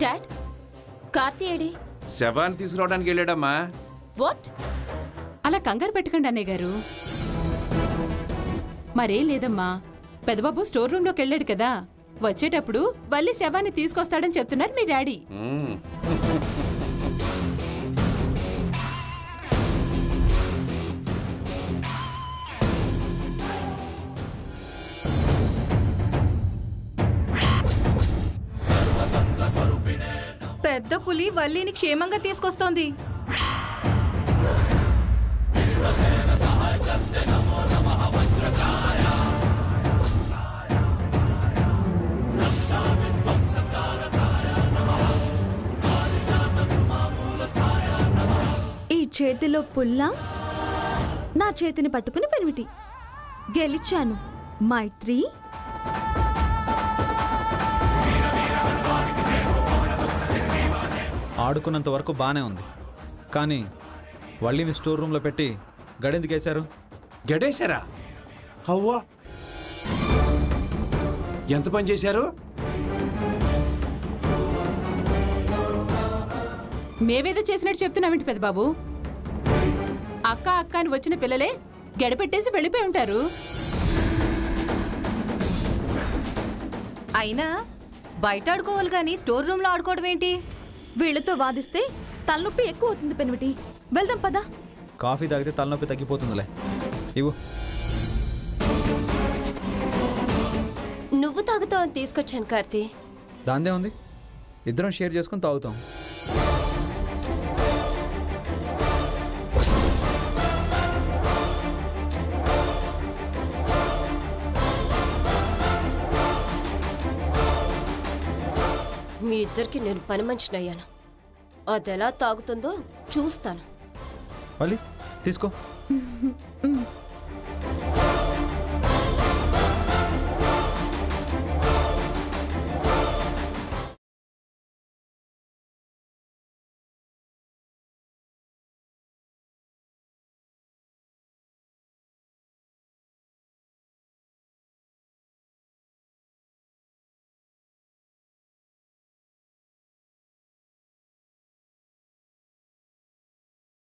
Dad, Karthi AD? శవాన్ని తీసుకురావడానికి వెళ్ళాడమ్మా. What? అలా కంగారు పెట్టకండి అన్నయ్య గారు. మరేం లేదమ్మా, పెద్దబాబు స్టోర్ రూమ్ లోకి వెళ్ళాడు కదా, వచ్చేటప్పుడు వల్లి శవాన్ని తీసుకొస్తాడని చెప్తున్నారు మీ డాడీ. పెద్ద పులి వల్లిని క్షేమంగా తీసుకొస్తోంది. ఈ చేతిలో పుల్ల, నా చేతిని పట్టుకుని పెనిమిటి. గెలిచాను మైత్రి. ఆడుకున్నంత వరకు బానే ఉంది, కానీ వల్లిని స్టోర్ రూమ్లో పెట్టి గడెందుకు వేశారు? గడేశారా? హవ్వా, ఎంత పని చేశారు? మేమేదో చేసినట్టు చెప్తున్నామేంటి పెద్దబాబు? అక్క అక్క అని వచ్చిన పిల్లలే గడపెట్టేసి వెళ్ళిపోయి ఉంటారు. అయినా బయట ఆడుకోవాలి గాని స్టోర్ రూమ్ లో ఆడుకోవడం ఏంటి? వీళ్ళతో వాదిస్తే తలనొప్పి ఎక్కువ అవుతుంది పెనిమిటి. వెళ్దాం పదా. కాఫీ తాగితే తలనొప్పి తగ్గిపోతుందిలే. ఇవ్వు. నువ్వు తాగుతావు అని తీసుకొచ్చాను కార్తీ. దాందే ఉంది, ఇద్దరం షేర్ చేసుకుని తాగుతాం. మీ ఇద్దరికి నేను పని మనిషినయ్యాను. అదెలా తాగుతుందో చూస్తాను. వల్లి తీసుకో.